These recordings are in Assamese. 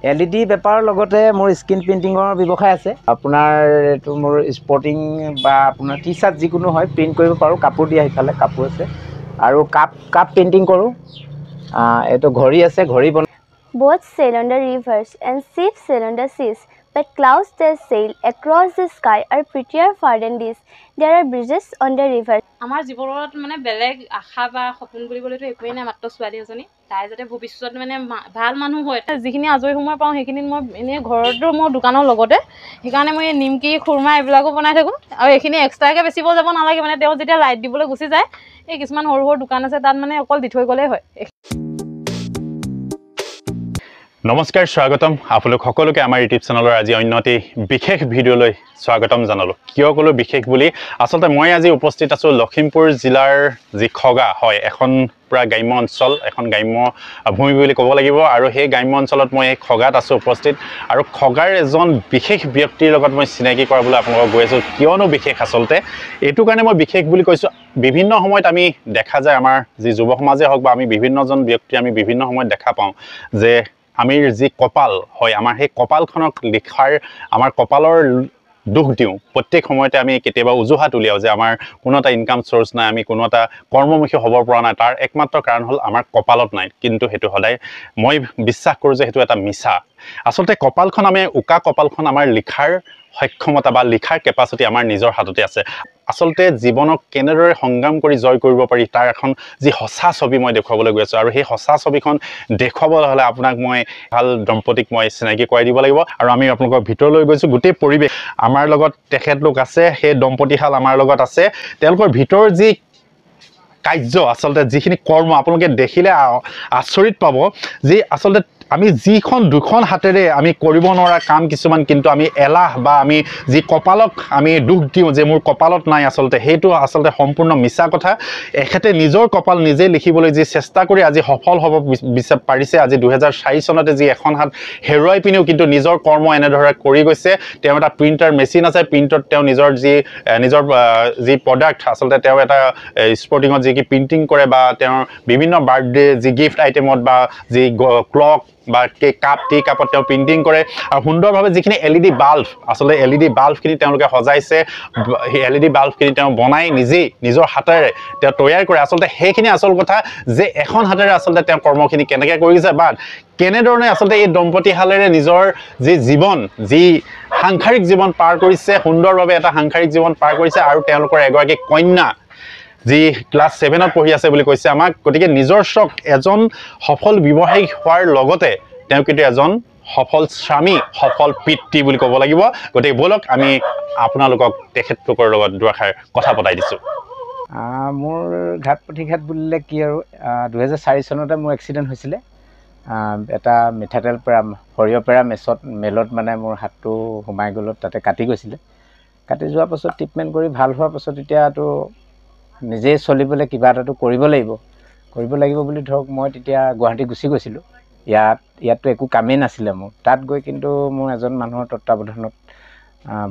LED বেপাৰৰ লগতে মোৰ স্ক্ৰিন প্ৰিণ্টিঙৰ ব্যৱসায় আছে। আপোনাৰ এইটো মোৰ স্পৰ্টিং বা আপোনাৰ টি-চাৰ্ট যিকোনো হয় প্ৰিণ্ট কৰিব পাৰোঁ। কাপোৰ দিয়া সিফালে কাপোৰ আছে আৰু কাপ প্ৰিণ্টিং কৰোঁ। এইটো ঘড়ী আছে, ঘড়ী বনাওঁ। Boats sail on the rivers and ships sail on the seas, but clouds that sail across the sky are prettier far than these. There are bridges on the river. আমাৰ জীৱনত মানে বেলেগ আশা বা সপোন বুলিবলৈতো একোৱেই নাই, মাত্ৰ ছোৱালী এজনী। তাই যাতে ভৱিষ্যত মানে ভাল মানুহ হয়। যিখিনি আজৰি সময় পাওঁ সেইখিনিত মই এনেই ঘৰতো মোৰ দোকানৰ লগতে সেইকাৰণে মই নিমকি খুৰমা এইবিলাকো বনাই থাকোঁ। আৰু এইখিনি এক্সট্ৰাকৈ বেচিব যাব নালাগে, মানে তেওঁ যেতিয়া লাইট দিবলৈ গুচি যায় এই কিছুমান সৰু সৰু দোকান আছে তাত মানে অকল দি থৈ গ'লেই হয়। নমস্কাৰ, স্বাগতম আপোনালোক সকলোকে আমাৰ ইউটিউব চেনেলৰ আজি অন্য এটি বিশেষ ভিডিঅ'লৈ স্বাগতম জনালোঁ। কিয় ক'লো বিশেষ বুলি, আচলতে মই আজি উপস্থিত আছোঁ লখিমপুৰ জিলাৰ যি খগা হয়, এখন পূৰা গ্ৰাম্য অঞ্চল, এখন গ্ৰাম্য ভূমি বুলি ক'ব লাগিব। আৰু সেই গ্ৰাম্য অঞ্চলত মই এই খগাত আছোঁ উপস্থিত, আৰু খগাৰ এজন বিশেষ ব্যক্তিৰ লগত মই চিনাকি কৰাবলৈ আপোনালোকক গৈ আছোঁ। কিয়নো বিশেষ আচলতে এইটো কাৰণে মই বিশেষ বুলি কৈছোঁ, বিভিন্ন সময়ত আমি দেখা যায় আমাৰ যি যুৱ সমাজে হওক বা আমি বিভিন্নজন ব্যক্তি আমি বিভিন্ন সময়ত দেখা পাওঁ যে আমি যি কপাল হয়, আমাৰ সেই কপালখনক লিখাৰ আমাৰ কপালৰ দুখ দিওঁ। প্ৰত্যেক সময়তে আমি কেতিয়াবা অজুহাত উলিয়াওঁ যে আমাৰ কোনো এটা ইনকাম চ'ৰ্চ নাই, আমি কোনো এটা কৰ্মমুখী হ'ব পৰা নাই। তাৰ একমাত্ৰ কাৰণ হ'ল আমাৰ কপালত নাই। কিন্তু সেইটো সদায় মই বিশ্বাস কৰোঁ যে সেইটো এটা মিছা। আচলতে কপালখন আমি উকা কপালখন আমাৰ লিখাৰ সক্ষমতা বা লিখাৰ কেপাচিটি আমাৰ নিজৰ হাততে আছে। আচলতে জীৱনক কেনেদৰে সংগ্ৰাম কৰি জয় কৰিব পাৰি তাৰ এখন যি সঁচা ছবি মই দেখুৱাবলৈ গৈ আছোঁ। আৰু সেই সঁচা ছবিখন দেখুৱাবলৈ হ'লে আপোনাক মই ভাল দম্পতীক মই চিনাকি কৰাই দিব লাগিব। আৰু আমি আপোনালোকৰ ভিতৰলৈ গৈছোঁ, গোটেই পৰিৱেশ আমাৰ লগত তেখেতলোক আছে, সেই দম্পতীহাল আমাৰ লগত আছে। তেওঁলোকৰ ভিতৰৰ যি কাৰ্য, আচলতে যিখিনি কৰ্ম আপোনালোকে দেখিলে আচৰিত পাব, যি আচলতে আমি যিখন দুখন হাতেৰে আমি কৰিব নোৱাৰা কাম কিছুমান, কিন্তু আমি এলাহ বা আমি যি কপালক আমি দুখ দিওঁ যে মোৰ কপালত নাই, আচলতে সেইটো আচলতে সম্পূৰ্ণ মিছা কথা। এখেতে নিজৰ কপাল নিজে লিখিবলৈ যি চেষ্টা কৰি আজি সফল হ'ব পাৰিছে। আজি 2004 চনতে যি এখন হাত হেৰুৱাই পিনেও কিন্তু নিজৰ কৰ্ম এনেদৰে কৰি গৈছে। তেওঁ এটা প্ৰিণ্টাৰ মেচিন আছে, প্ৰিণ্টত তেওঁ নিজৰ যি প্ৰডাক্ট, আচলতে তেওঁ এটা স্পৰ্টিঙত যি কি প্ৰিণ্টিং কৰে বা তেওঁৰ বিভিন্ন বাৰ্থডে যি গিফ্ট আইটেমত বা যি ক্লক বা কাপ টি কাপত তেওঁ প্ৰিণ্টিং কৰে। আৰু সুন্দৰভাৱে যিখিনি LED বাল্ব, আচলতে LED বাল্বখিনি তেওঁলোকে সজাইছে, সেই LED বাল্বখিনি তেওঁ বনাই নিজেই নিজৰ হাতেৰে তেওঁ তৈয়াৰ কৰে। আচলতে সেইখিনি আচল কথা যে এখন হাতেৰে আচলতে তেওঁ কৰ্মখিনি কেনেকৈ কৰিছে বা কেনেধৰণে আচলতে এই দম্পতীহালেৰে নিজৰ যি জীৱন, যি সাংসাৰিক জীৱন পাৰ কৰিছে, সুন্দৰভাৱে এটা সাংসাৰিক জীৱন পাৰ কৰিছে। আৰু তেওঁলোকৰ এগৰাকী কন্যা যি ক্লাছ 7ত পঢ়ি আছে বুলি কৈছে আমাক। গতিকে নিজস্ব এজন সফল ব্যৱসায়িক হোৱাৰ লগতে তেওঁ কিন্তু এজন সফল স্বামী, সফল পিতৃ বুলি ক'ব লাগিব। গতিকে ব'লক আমি আপোনালোকক তেখেতলোকৰ লগত দুআষাৰ কথা পতাই দিছোঁ। মোৰ ঘাট প্ৰতিঘাত বুলিলে কি আৰু, 2004 চনতে মোৰ এক্সিডেণ্ট হৈছিলে। এটা মিঠাতেল পেৰা সৰিয়হ পেৰা মেলত মানে মোৰ হাতটো সোমাই গ'লত, তাতে কাটি গৈছিলে। কাটি যোৱাৰ পাছত ট্ৰিটমেণ্ট কৰি ভাল হোৱাৰ পাছত এতিয়াতো নিজেই চলিবলৈ কিবা এটাতো কৰিব লাগিব বুলি ধৰক মই তেতিয়া গুৱাহাটী গুচি গৈছিলোঁ। ইয়াততো একো কামেই নাছিলে মোৰ। তাত গৈ কিন্তু মোৰ এজন মানুহৰ তত্ত্বাৱধানত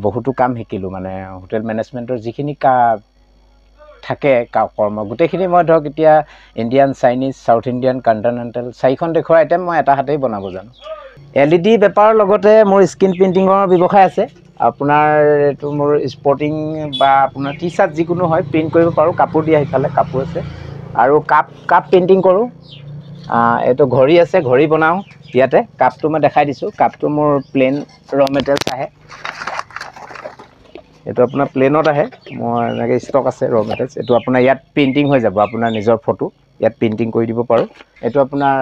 বহুতো কাম শিকিলোঁ। মানে হোটেল মেনেজমেণ্টৰ যিখিনি থাকে কৰ্ম, গোটেইখিনি মই ধৰক এতিয়া Indian, Chinese, south Indian, continental 4খন দেশৰ আইটেম মই এটা হাতেই বনাব জানো। LED বেপাৰৰ লগতে মোৰ স্ক্ৰিন প্ৰিণ্টিঙৰ ব্যৱসায় আছে। আপোনাৰ এইটো মোৰ স্পৰ্টিং বা আপোনাৰ টি-চাৰ্ট যিকোনো হয় প্ৰিণ্ট কৰিব পাৰোঁ। কাপোৰ দিয়া সিফালে কাপোৰ আছে আৰু কাপ প্ৰিণ্টিং কৰোঁ। এইটো ঘড়ী আছে, ঘড়ী বনাওঁ ইয়াতে। কাপটো মই দেখাই দিছোঁ। কাপটো মোৰ প্লেন ৰ মেটেৰিয়েলছ আহে, এইটো আপোনাৰ প্লেনত আহে। মই এনেকৈ ষ্টক আছে ৰ মেটেৰিয়েলছ। এইটো আপোনাৰ ইয়াত প্ৰিণ্টিং হৈ যাব, আপোনাৰ নিজৰ ফটো ইয়াত প্ৰিণ্টিং কৰি দিব পাৰোঁ। এইটো আপোনাৰ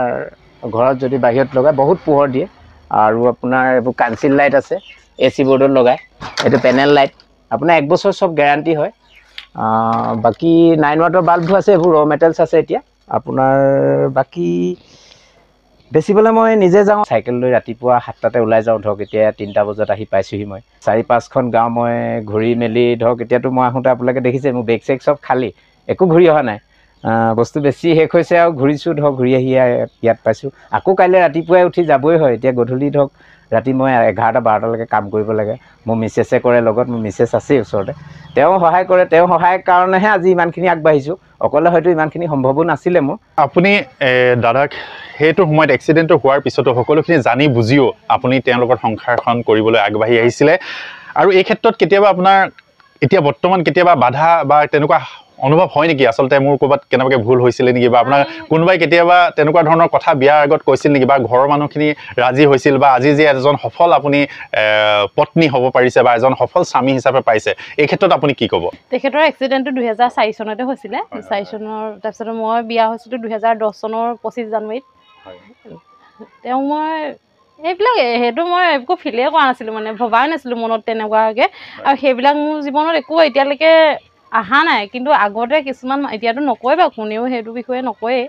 ঘৰত যদি বাহিৰত লগাই বহুত পোহৰ দিয়ে। আৰু আপোনাৰ এইবোৰ কাঞ্চিল লাইট আছে, AC বৰ্ডত লগাই। এইটো পেনেল লাইট, আপোনাৰ 1 বছৰ চব গেৰাণ্টি হয়। বাকী 9 ৱাটৰ বাল্ববোৰ আছে, এইবোৰ ৰ মেটেৰিয়েলছ আছে। এতিয়া আপোনাৰ বাকী বেচিবলৈ মই নিজে যাওঁ, চাইকেল লৈ ৰাতিপুৱা 7টাতে ওলাই যাওঁ। ধৰক এতিয়া 3টা বজাত আহি পাইছোঁহি। মই 4-5খন গাঁও মই ঘূৰি মেলি ধৰক এতিয়াতো মই আহোঁতে আপোনালোকে দেখিছে মোৰ বেগ চেগ চব খালী, একো ঘূৰি অহা নাই। বস্তু বেছি শেষ হৈছে আৰু ঘূৰিছোঁ ধৰক, ঘূৰি আহি ইয়াত পাইছোঁ। আকৌ কাইলৈ ৰাতিপুৱাই উঠি যাবই হয়। এতিয়া গধূলি ধৰক ৰাতি মই 11-12টালৈকে কাম কৰিব লাগে। মোৰ মিছেছে কৰে লগত, মোৰ মিছেছ আছেই ওচৰতে, তেওঁ সহায় কৰে। তেওঁ সহায়ৰ কাৰণেহে আজি ইমানখিনি আগবাঢ়িছোঁ। অকলে হয়তো ইমানখিনি সম্ভৱো নাছিলে মোৰ। আপুনি দাদাক সেইটো সময়ত এক্সিডেণ্টটো হোৱাৰ পিছতো সকলোখিনি জানি বুজিও আপুনি তেওঁলোকৰ সংসাৰখন কৰিবলৈ আগবাঢ়ি আহিছিলে আৰু এই ক্ষেত্ৰত কেতিয়াবা আপোনাৰ এতিয়া বৰ্তমান কেতিয়াবা বাধা বা তেনেকুৱা অনুভৱ হয় নেকি আচলতে মোৰ ক'ৰবাত কেনেবাকৈ ভুল হৈছিলে নেকি বা আপোনাৰ কোনোবাই কেতিয়াবা তেনেকুৱা ধৰণৰ কথা বিয়াৰ আগত কৈছিল নেকি বা ঘৰৰ মানুহখিনি ৰাজি হৈছিল বা আজি যে এজন সফল আপুনি পত্নী হ'ব পাৰিছে বা এজন সফল স্বামী হিচাপে পাইছে এই ক্ষেত্ৰত আপুনি কি ক'ব? তেখেতৰ এক্সিডেণ্টটো 2004 চনতে হৈছিলে 4 চনৰ তাৰপিছত মই বিয়া হৈছিলোঁ 2010 চনৰ 25 জানুৱাৰীত তেওঁ মই এইবিলাক সেইটো মই একো ফিলেই কৰা নাছিলোঁ মানে ভবাই নাছিলোঁ মনত তেনেকুৱাকৈ আৰু সেইবিলাক মোৰ জীৱনত একো এতিয়ালৈকে অহা নাই কিন্তু আগতে কিছুমান এতিয়াতো নকয় বাৰু কোনেও সেইটো বিষয়ে নকয়েই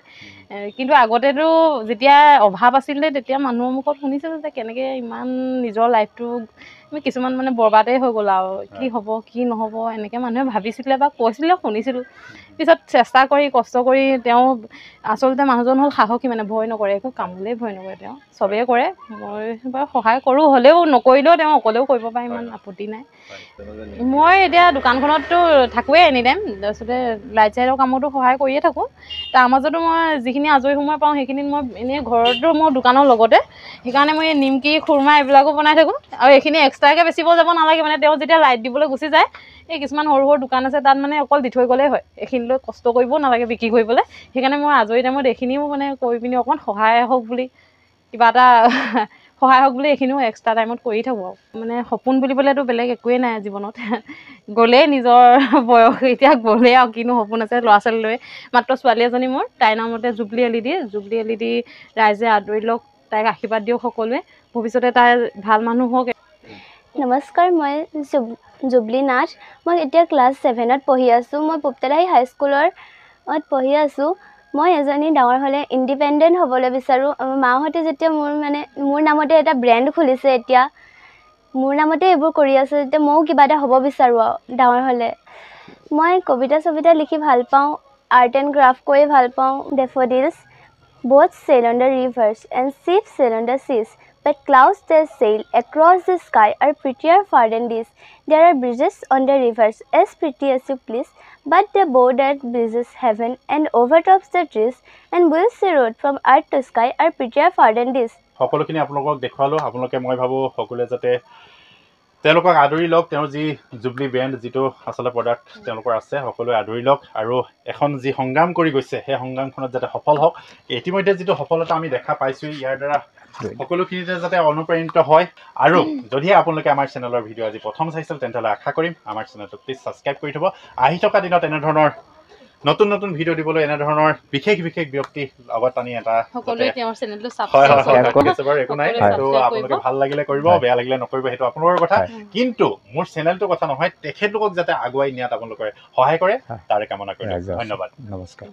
কিন্তু আগতেতো যেতিয়া অভাৱ আছিলে তেতিয়া মানুহৰ মুখত শুনিছিলোঁ যে কেনেকৈ ইমান নিজৰ লাইফটো কিছুমান মানে বৰবাদেই হৈ গ'ল আৰু কি হ'ব কি নহ'ব এনেকৈ মানুহে ভাবিছিলে বা কৈছিলে শুনিছিলোঁ পিছত চেষ্টা কৰি কষ্ট কৰি তেওঁ আচলতে মানুহজন হ'ল সাহসী মানে ভয় নকৰে একো কামলৈ ভয় নকৰে তেওঁ চবেই কৰে মই বাৰু সহায় কৰোঁ হ'লেও নকৰিলেও তেওঁ অকলেও কৰিব পাৰে ইমান আপত্তি নাই মই এতিয়া দোকানখনততো থাকোঁৱেই এনি টাইম তাৰপিছতে লাইট চাইটৰ কামতো সহায় কৰিয়ে থাকোঁ তাৰ মাজতো মই যিখিনি আজৰি সময় পাওঁ সেইখিনিত মই এনেই ঘৰতো মোৰ দোকানৰ লগতে সেইকাৰণে মই নিমকি খুৰমা এইবিলাকো বনাই থাকোঁ আৰু এইখিনি এক্সট্ৰাকৈ বেচিব যাব নালাগে মানে তেওঁ যেতিয়া লাইট দিবলৈ গুচি যায় এই কিছুমান সৰু সৰু দোকান আছে তাত মানে অকল দি থৈ গ'লেই হয় এইখিনিলৈ কষ্ট কৰিবও নালাগে বিক্ৰী কৰিবলৈ সেইকাৰণে মই আজৰি টাইমত এইখিনিও মানে কৰি পিনি অকণমান সহায় হওক বুলি কিবা এটা সহায় হওক বুলি এইখিনিও এক্সট্ৰা টাইমত কৰি থাকোঁ আৰু মানে সপোন বুলিবলৈতো বেলেগ একোৱেই নাই জীৱনত গ'লেই নিজৰ বয়স এতিয়া গ'লেই আৰু কিনো সপোন আছে ল'ৰা ছোৱালী লৈ মাত্ৰ ছোৱালী এজনী মোৰ তাইৰ নামতে জুবলি এলইডি ৰাইজে আদৰি লওক তাইক আশীৰ্বাদ দিয়ক সকলোৱে ভৱিষ্যতে তাই ভাল মানুহ হওক নমস্কাৰ মই জুবলি নাথ মই এতিয়া ক্লাছ 7ত পঢ়ি আছোঁ মই পুপ্তেলাহি হাইস্কুলত পঢ়ি আছোঁ মই এজনী ডাঙৰ হ'লে ইণ্ডিপেণ্ডেণ্ট হ'বলৈ বিচাৰোঁ মাহঁতে যেতিয়া মোৰ নামতে এটা ব্ৰেণ্ড খুলিছে এতিয়া মোৰ নামতে এইবোৰ কৰি আছে যেতিয়া ময়ো কিবা এটা হ'ব বিচাৰোঁ আৰু ডাঙৰ হ'লে মই কবিতা চবিতা লিখি ভাল পাওঁ আৰ্ট এণ্ড ক্ৰাফ্ট কৰি ভাল পাওঁ ডেফোডিলছ both sail on the rivers and ships sail on the seas but clouds that sail across the sky are prettier far than these there are bridges on the rivers as pretty as you please but the bow that bridges heaven and overtops the trees and builds the road from earth to sky are prettier far than these সকলোখিনি আপোনালোকক দেখুৱালোঁ আপোনালোকে মই ভাবোঁ সকলোৱে যাতে তেওঁলোকক আদৰি লওক তেওঁৰ যি জুবলি ব্ৰেণ্ড যিটো আচলতে প্ৰডাক্ট তেওঁলোকৰ আছে সকলোৱে আদৰি লওক আৰু এখন যি সংগ্ৰাম কৰি গৈছে সেই সংগ্ৰামখনত যাতে সফল হওক ইতিমধ্যে যিটো সফলতা আমি দেখা পাইছোঁ ইয়াৰ দ্বাৰা সকলোখিনিতে যাতে অনুপ্ৰাণিত হয় আৰু যদিহে আপোনালোকে আমাৰ চেনেলৰ ভিডিঅ' আজি প্ৰথম চাইছিল তেন্তে আশা কৰিম আমাৰ চেনেলটো প্লিজ ছাবস্ক্ৰাইব কৰি থ'ব আহি থকা দিনত এনেধৰণৰ নতুন নতুন ভিডিঅ' দিবলৈ এনেধৰণৰ বিশেষ ব্যক্তি লগত আনি এটা সকলোৱে তেওঁৰ চেনেলটো বাৰু একো নাই সেইটো আপোনালোকে ভাল লাগিলে কৰিব বেয়া লাগিলে নকৰিব সেইটো আপোনালোকৰ কথা কিন্তু মোৰ চেনেলটোৰ কথা নহয় তেখেতলোকক যাতে আগুৱাই নিয়াত আপোনালোকে সহায় কৰে তাৰে কামনা কৰিম ধন্যবাদ নমস্কাৰ